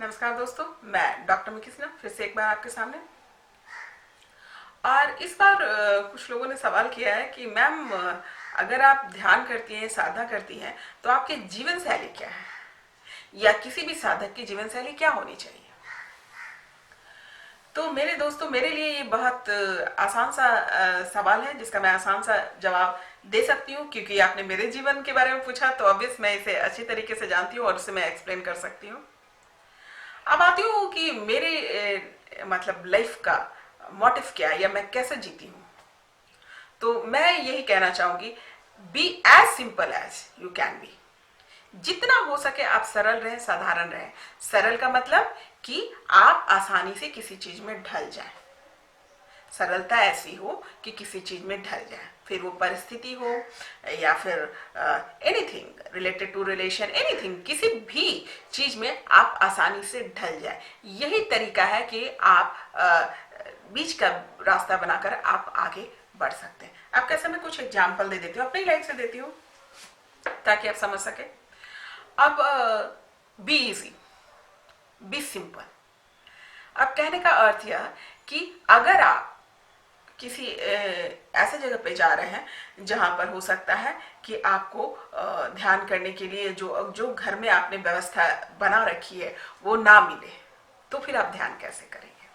नमस्कार दोस्तों, मैं डॉक्टर मिकिसना फिर से एक बार आपके सामने। और इस बार कुछ लोगों ने सवाल किया है कि मैम, अगर आप ध्यान करती हैं, साधना करती हैं, तो आपकी जीवन शैली क्या है, या किसी भी साधक की जीवन शैली क्या होनी चाहिए। तो मेरे दोस्तों, मेरे लिए ये बहुत आसान सा सवाल है जिसका मैं आसान सा जवाब दे सकती हूँ, क्योंकि आपने मेरे जीवन के बारे में पूछा तो ऑब्वियस मैं इसे अच्छी तरीके से जानती हूँ और उसे मैं एक्सप्लेन कर सकती हूँ। अब आती हूँ कि मेरे मतलब लाइफ का मोटिव क्या है या मैं कैसे जीती हूँ। तो मैं यही कहना चाहूंगी, be as simple as you can be. जितना हो सके आप सरल रहें, साधारण रहें। सरल का मतलब कि आप आसानी से किसी चीज में ढल जाएं। सरलता ऐसी हो कि किसी चीज में ढल जाए, फिर वो परिस्थिति हो या फिर anything related to relation, anything, किसी भी चीज में आप आसानी से ढल जाए। यही तरीका है कि आप बीच का रास्ता बनाकर आप आगे बढ़ सकते हैं। अब कैसे, मैं कुछ एग्जाम्पल दे देती हूँ, अपनी लाइफ से देती हूँ ताकि आप समझ सके। अब बी इजी, बी सिंपल। अब कहने का अर्थ यह कि अगर आप किसी ऐसे जगह पे जा रहे हैं जहां पर हो सकता है कि आपको ध्यान करने के लिए जो जो घर में आपने व्यवस्था बना रखी है वो ना मिले, तो फिर आप ध्यान कैसे करेंगे।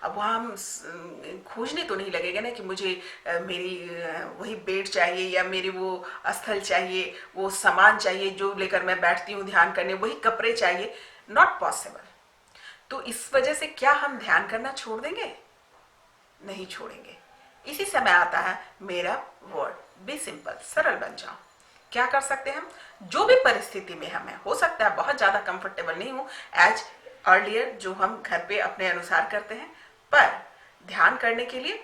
अब वहां हम खोजने तो नहीं लगेगा ना कि मुझे मेरी वही बेड चाहिए या मेरे वो स्थल चाहिए, वो सामान चाहिए जो लेकर मैं बैठती हूँ ध्यान करने, वही कपड़े चाहिए। Not possible. तो इस वजह से क्या हम ध्यान करना छोड़ देंगे? नहीं छोड़ेंगे। इसी समय आता है मेरा वर्ड, बी सिंपल, सरल बन जाओ। क्या कर सकते हैं हम? जो भी परिस्थिति में हमें हो सकता है बहुत ज्यादा कंफर्टेबल नहीं हो एज अर्लियर जो हम घर पे अपने अनुसार करते हैं, पर ध्यान करने के लिए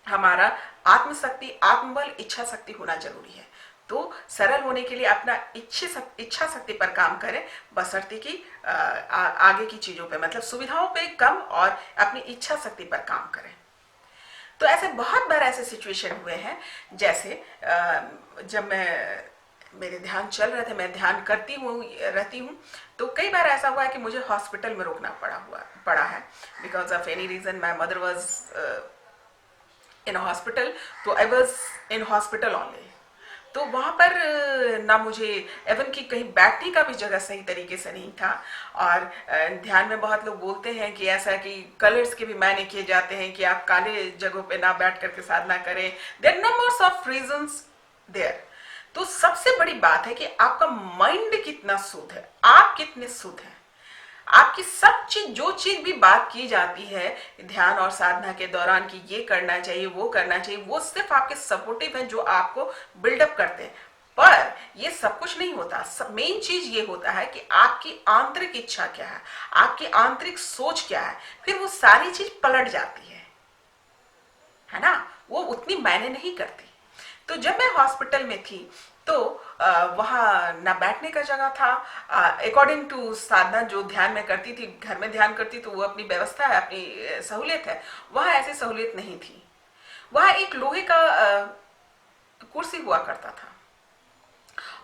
हमारा आत्मशक्ति, आत्मबल, इच्छा शक्ति होना जरूरी है। तो सरल होने के लिए अपना इच्छा शक्ति पर काम करें, बशर्ते कि आगे की चीजों पे मतलब सुविधाओं पे कम और अपनी इच्छा शक्ति पर काम करें। तो ऐसे बहुत बार ऐसे सिचुएशन हुए हैं, जैसे जब मेरे ध्यान चल रहे थे, मैं ध्यान करती हूँ रहती हूँ, तो कई बार ऐसा हुआ है कि मुझे हॉस्पिटल में रुकना पड़ा है because of any reason. My mother was in hospital, तो I was in hospital only. तो वहां पर ना मुझे एवन की कहीं बैठने का भी जगह सही तरीके से नहीं था। और ध्यान में बहुत लोग बोलते हैं कि ऐसा कि कलर्स के भी मायने किए जाते हैं कि आप काले जगहों पे ना बैठ करके साधना करें। There numbers of reasons there. तो सबसे बड़ी बात है कि आपका माइंड कितना शुद्ध है, आप कितने शुद्ध हैं। आपकी सब चीज, जो चीज भी बात की जाती है ध्यान और साधना के दौरान कि ये करना चाहिए, वो करना चाहिए, वो सिर्फ आपके सपोर्टिव हैं जो आपको बिल्डअप करते हैं। पर ये सब कुछ नहीं होता। मेन चीज ये होता है कि आपकी आंतरिक इच्छा क्या है, आपकी आंतरिक सोच क्या है, फिर वो सारी चीज पलट जाती है ना। वो उतनी मायने नहीं करती। तो जब मैं हॉस्पिटल में थी तो वहाँ ना बैठने का जगह था। अकॉर्डिंग टू साधना जो ध्यान में करती थी, घर में ध्यान करती तो वो अपनी व्यवस्था है, अपनी सहूलियत है। वहाँ ऐसी सहूलियत नहीं थी। वहाँ एक लोहे का कुर्सी हुआ करता था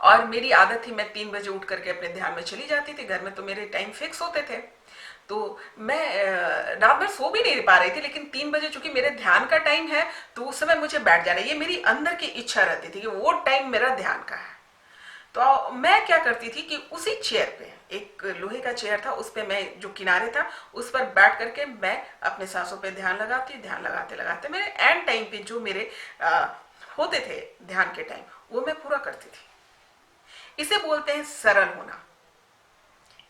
और मेरी आदत थी, मैं 3 बजे उठ करके अपने ध्यान में चली जाती थी। घर में तो मेरे टाइम फिक्स होते थे, तो मैं रात भर सो भी नहीं पा रही थी, लेकिन 3 बजे चूंकि मेरे ध्यान का टाइम है तो उस समय मुझे बैठ जाना, ये मेरी अंदर की इच्छा रहती थी कि वो टाइम मेरा ध्यान का है। तो मैं क्या करती थी कि उसी चेयर पे, एक लोहे का चेयर था, उस पे मैं जो किनारे था उस पर बैठ करके मैं अपने सांसों पे ध्यान लगाती, ध्यान लगाते लगाते मेरे एंड टाइम पे जो मेरे होते थे ध्यान के टाइम, वो मैं पूरा करती थी। इसे बोलते हैं सरल होना।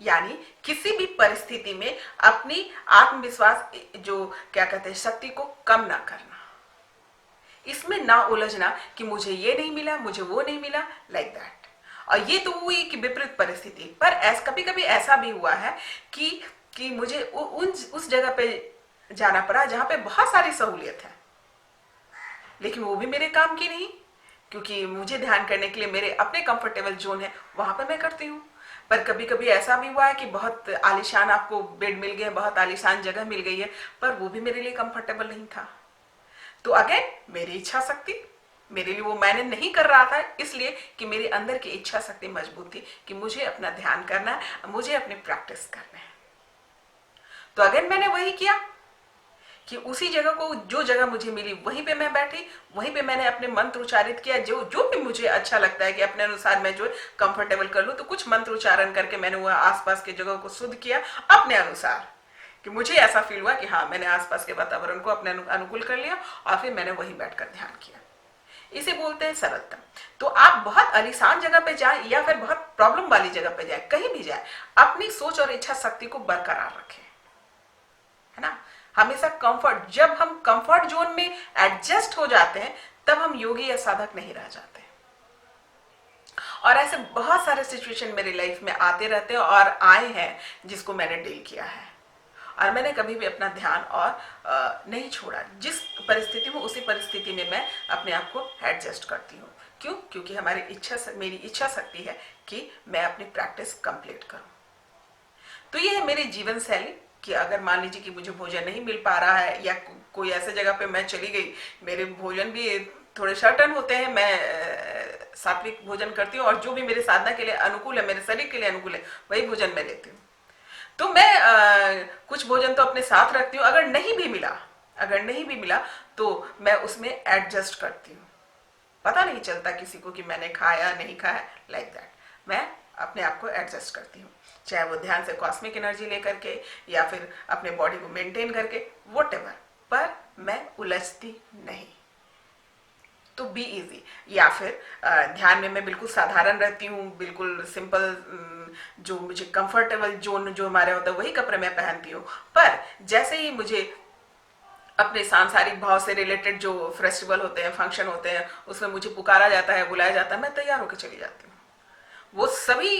यानी किसी भी परिस्थिति में अपनी आत्मविश्वास, जो क्या कहते हैं, शक्ति को कम ना करना, इसमें ना उलझना कि मुझे ये नहीं मिला, मुझे वो नहीं मिला, लाइक दैट। और ये तो हुई कि विपरीत परिस्थिति, पर कभी कभी ऐसा भी हुआ है कि मुझे उस जगह पे जाना पड़ा जहां पे बहुत सारी सहूलियत है, लेकिन वो भी मेरे काम की नहीं, क्योंकि मुझे ध्यान करने के लिए मेरे अपने कंफर्टेबल जोन है, वहां पर मैं करती हूँ। पर कभी कभी ऐसा भी हुआ है कि बहुत आलीशान आपको बेड मिल गया, बहुत आलीशान जगह मिल गई है, पर वो भी मेरे लिए कंफर्टेबल नहीं था। तो अगेन मेरी इच्छा शक्ति, मेरे लिए वो मैंने नहीं कर रहा था, इसलिए कि मेरे अंदर की इच्छा शक्ति मजबूत थी कि मुझे अपना ध्यान करना है, मुझे अपनी प्रैक्टिस करना है। तो अगर मैंने वही किया कि उसी जगह को, जो जगह मुझे मिली वहीं पे मैं बैठी, वहीं पे मैंने अपने मंत्र उच्चारित किया, जो जो भी मुझे अच्छा लगता है कि अपने अनुसार मैं जो कंफर्टेबल कर लूं, तो कुछ मंत्र उच्चारण करके मैंने वह आसपास की जगह को शुद्ध किया अपने अनुसार, कि मुझे ऐसा फील हुआ कि हाँ मैंने आसपास के वातावरण को अपने अनुकूल कर लिया, और फिर मैंने वहीं बैठकर ध्यान किया। इसे बोलते हैं सरलता। तो आप बहुत आलीशान जगह पे जाए या फिर बहुत प्रॉब्लम वाली जगह पे जाए, कहीं भी जाए, अपनी सोच और इच्छा शक्ति को बरकरार रखें, है ना। हमेशा कंफर्ट, जब हम कंफर्ट जोन में एडजस्ट हो जाते हैं, तब हम योगी या साधक नहीं रह जाते। और ऐसे बहुत सारे सिचुएशन मेरी लाइफ में आते रहते हैं और आए हैं जिसको मैंने डील किया है, और मैंने कभी भी अपना ध्यान और नहीं छोड़ा। जिस परिस्थिति में, उसी परिस्थिति में मैं अपने आप को एडजस्ट करती हूँ। क्यों? क्योंकि मेरी इच्छा शक्ति है कि मैं अपनी प्रैक्टिस कंप्लीट करूँ। तो ये है मेरी जीवन शैली कि अगर मान लीजिए कि मुझे भोजन नहीं मिल पा रहा है, या कोई ऐसे जगह पे मैं चली गई, मेरे भोजन भी थोड़े सर्टन होते हैं, मैं सात्विक भोजन करती हूँ और जो भी मेरे साधना के लिए अनुकूल है, मेरे शरीर के लिए अनुकूल है, वही भोजन मैं लेती हूँ। तो मैं कुछ भोजन तो अपने साथ रखती हूँ, अगर नहीं भी मिला तो मैं उसमें एडजस्ट करती हूँ। पता नहीं चलता किसी को कि मैंने खाया नहीं खाया, लाइक दैट मैं अपने आप को एडजस्ट करती हूँ, चाहे वो ध्यान से कॉस्मिक एनर्जी लेकर के या फिर अपने बॉडी को मेंटेन करके, व्हाटएवर, पर मैं उलझती नहीं। तो बी इजी। या फिर ध्यान में मैं बिल्कुल साधारण रहती हूँ, बिल्कुल सिंपल, जो मुझे कंफर्टेबल जोन जो हमारे होता है वही कपड़े मैं पहनती हूँ। पर जैसे ही मुझे अपने सांसारिक भाव से रिलेटेड जो फेस्टिवल होते हैं, फंक्शन होते हैं, उसमें मुझे पुकारा जाता है, बुलाया जाता है, मैं तैयार होकर चली जाती हूँ। वो सभी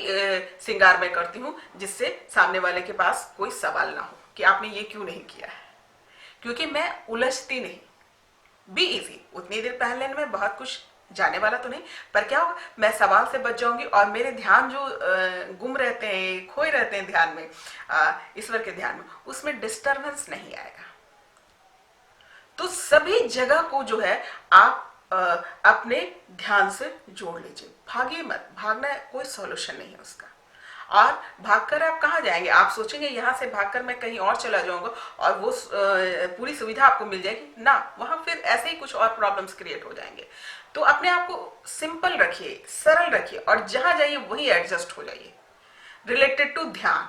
श्रृंगार मैं करती हूँ जिससे सामने वाले के पास कोई सवाल ना हो कि आपने ये क्यों नहीं किया है, क्योंकि मैं उलझती नहीं। बी इजी, उतनी देर पहन लेने में बहुत कुछ जाने वाला तो नहीं, पर क्या होगा, मैं सवाल से बच जाऊंगी और मेरे ध्यान जो गुम रहते हैं, खोए रहते हैं ध्यान में, ईश्वर के ध्यान में, उसमें डिस्टरबेंस नहीं आएगा। तो सभी जगह को जो है आप अपने ध्यान से जोड़ लीजिए, भागिए मत, भागना कोई सॉल्यूशन नहीं है उसका। और भागकर आप कहाँ जाएंगे? आप सोचेंगे यहाँ से भागकर मैं कहीं और चला जाऊंगा और वो पूरी सुविधा आपको मिल जाएगी ना, वहां फिर ऐसे ही कुछ और प्रॉब्लम्स क्रिएट हो जाएंगे। तो अपने आप को सिंपल रखिए, सरल रखिए, और जहां जाइए वही एडजस्ट हो जाइए रिलेटेड टू ध्यान,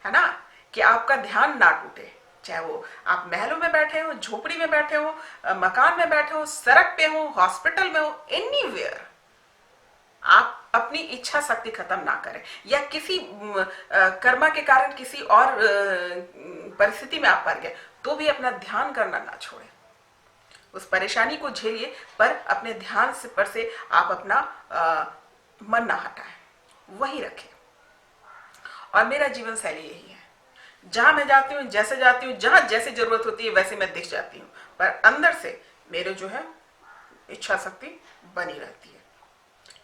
है ना, कि आपका ध्यान ना टूटे। चाहे वो आप महलों में बैठे हो, झोपड़ी में बैठे हो, मकान में बैठे हो, सड़क पे हो, हॉस्पिटल में हो, एनीवेयर, आप अपनी इच्छा शक्ति खत्म ना करें, या किसी कर्मा के कारण किसी और परिस्थिति में आप पड़ गए तो भी अपना ध्यान करना ना छोड़ें। उस परेशानी को झेलिए, पर अपने ध्यान से पर से आप अपना मन ना हटाएं, वही रखें। और मेरा जीवन शैली यही है, जहां मैं जाती हूँ, जैसे जाती हूँ, जहां जैसे जरूरत होती है वैसे मैं दिख जाती हूँ, पर अंदर से मेरे जो है इच्छा शक्ति बनी रहती है।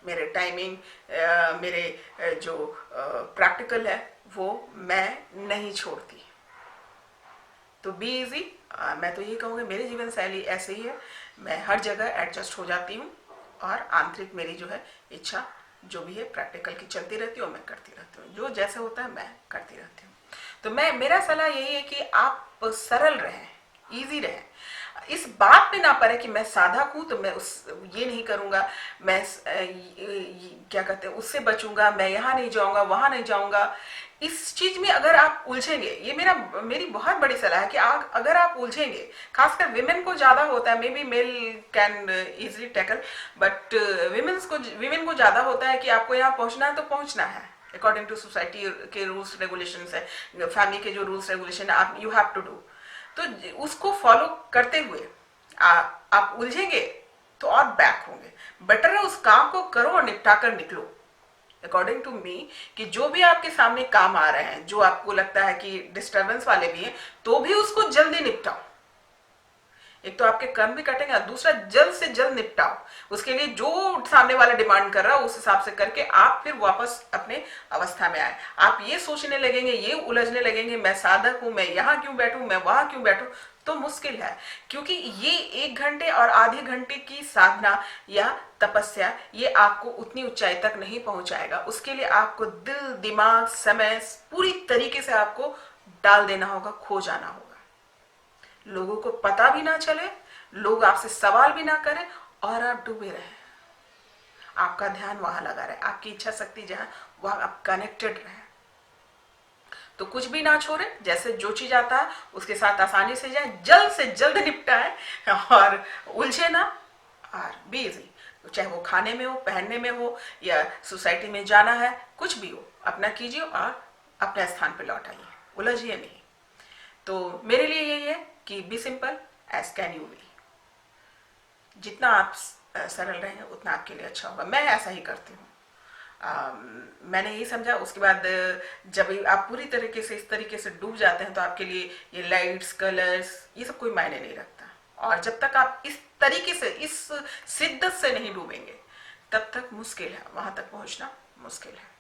मेरे टाइमिंग, मेरे जो प्रैक्टिकल है वो मैं नहीं छोड़ती। तो बी इजी। मैं तो ये कहूँगी मेरी जीवन शैली ऐसे ही है, मैं हर जगह एडजस्ट हो जाती हूँ, और आंतरिक मेरी जो है इच्छा जो भी है प्रैक्टिकल की चलती रहती है और मैं करती रहती हूँ, जो जैसे होता है मैं करती रहती हूँ। तो मेरा सलाह यही है कि आप सरल रहें, इजी रहें, इस बात पे ना पड़े कि मैं साधक हूं तो मैं ये नहीं करूंगा, मैं क्या कहते हैं उससे बचूंगा, मैं यहाँ नहीं जाऊंगा, वहां नहीं जाऊंगा। इस चीज में अगर आप उलझेंगे, ये मेरी बहुत बड़ी सलाह है कि अगर आप उलझेंगे, खासकर विमेन को ज्यादा होता है, may be mail can easily tackle, but women को ज्यादा होता है कि आपको यहाँ पहुंचना है तो पहुंचना है, अकॉर्डिंग टू सोसाइटी के रूल्स रेगुलेशन है, फैमिली के जो रूल्स रेगुलेशन है, आप यू हैव टू डू। तो उसको फॉलो करते हुए आप उलझेंगे तो और बैक होंगे। बेटर है उस काम को करो और निपटा कर निकलो, अकॉर्डिंग टू मी, कि जो भी आपके सामने काम आ रहे हैं, जो आपको लगता है कि डिस्टर्बेंस वाले भी हैं, तो भी उसको जल्दी निपटाओ। एक तो आपके कर्म भी कटेंगे और दूसरा जल्द से जल्द निपटाओ। उसके लिए जो सामने वाला डिमांड कर रहा है उस हिसाब से करके आप फिर वापस अपने अवस्था में आए। आप ये सोचने लगेंगे, ये उलझने लगेंगे, मैं साधक हूं, मैं यहाँ क्यों बैठूं, मैं वहां क्यों बैठूं, तो मुश्किल है। क्योंकि ये 1 घंटे और आधे घंटे की साधना या तपस्या ये आपको उतनी ऊंचाई तक नहीं पहुंचाएगा। उसके लिए आपको दिल, दिमाग, समय पूरी तरीके से आपको डाल देना होगा, खो जाना होगा। लोगों को पता भी ना चले, लोग आपसे सवाल भी ना करें और आप डूबे रहे, आपका ध्यान वहां लगा रहे, आपकी इच्छा शक्ति जहां, वहां आप कनेक्टेड रहे। तो कुछ भी ना छोड़े, जैसे जो चीज आता है उसके साथ आसानी से जाए, से जल्द निपटाए और उलझे ना, और बी इजी। तो चाहे वो खाने में हो, पहनने में हो, या सोसाइटी में जाना है, कुछ भी हो, अपना कीजिए और अपने स्थान पर लौट आइए, उलझिए नहीं। तो मेरे लिए यही है कि be simple as can you be. जितना आप सरल रहेंगे उतना आपके लिए अच्छा होगा। मैं ऐसा ही करती हूँ। मैंने यही समझा। उसके बाद जब आप पूरी तरीके से इस तरीके से डूब जाते हैं तो आपके लिए ये लाइट्स, कलर्स, ये सब कोई मायने नहीं रखता। और जब तक आप इस तरीके से, इस शिद्दत से नहीं डूबेंगे, तब तक मुश्किल है, वहां तक पहुंचना मुश्किल है।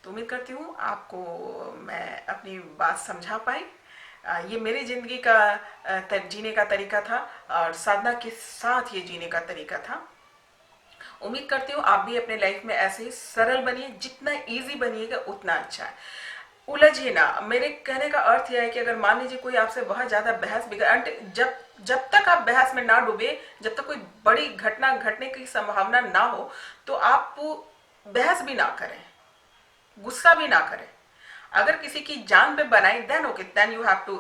तो उम्मीद करती हूँ आपको मैं अपनी बात समझा पाई। ये मेरी जिंदगी का जीने का तरीका था और साधना के साथ ये जीने का तरीका था। उम्मीद करती हूँ आप भी अपने लाइफ में ऐसे ही सरल बनिए, जितना इजी बनिएगा उतना अच्छा है। उलझिए ना। मेरे कहने का अर्थ यह है कि अगर मान लीजिए कोई आपसे बहुत ज्यादा बहस बिगड़, जब जब तक आप बहस में ना डूबे, जब तक कोई बड़ी घटना घटने की संभावना ना हो, तो आप बहस भी ना करें, गुस्सा भी ना करें। अगर किसी की जान पे बनाई, then okay, then you have to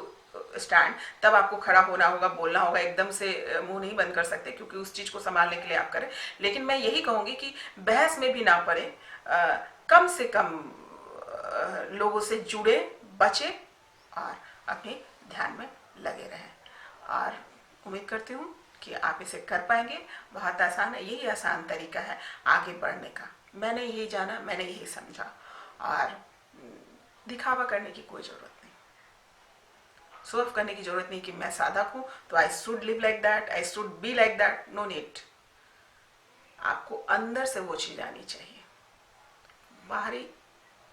stand. तब आपको खड़ा होना होगा, बोलना होगा, एकदम से मुंह नहीं बंद कर सकते, क्योंकि उस चीज को संभालने के लिए आप करें। लेकिन मैं यही कहूंगी कि बहस में भी ना पड़े, कम से कम लोगों से जुड़े, बचे और अपने ध्यान में लगे रहें। और उम्मीद करती हूँ कि आप इसे कर पाएंगे। बहुत आसान है, यही आसान तरीका है आगे बढ़ने का। मैंने यही जाना, मैंने यही समझा। और दिखावा करने की कोई जरूरत नहीं, शो ऑफ करने की जरूरत नहीं कि मैं साधक हूं तो I should live like that, I should be like that. No need. आपको अंदर से वो चीज आनी चाहिए। बाहरी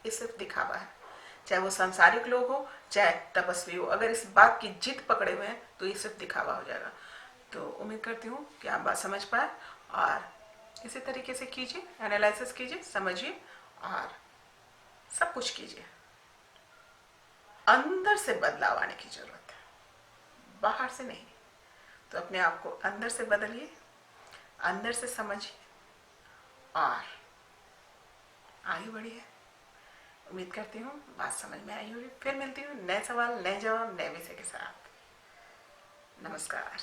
ये सिर्फ दिखावा है, चाहे वो सांसारिक लोग हो, चाहे तपस्वी हो। अगर इस बात की जिद पकड़े हुए हैं तो ये सिर्फ दिखावा हो जाएगा। तो उम्मीद करती हूँ कि आप बात समझ पाए और इसी तरीके से कीजिए, एनालिसिस कीजिए, समझिए और सब कुछ कीजिए। अंदर से बदलाव आने की जरूरत है, बाहर से नहीं। तो अपने आप को अंदर से बदलिए, अंदर से समझिए और आगे बढ़िए। उम्मीद करती हूँ बात समझ में आई होगी। फिर मिलती हूँ नए सवाल, नए जवाब, नए विषय के साथ। नमस्कार।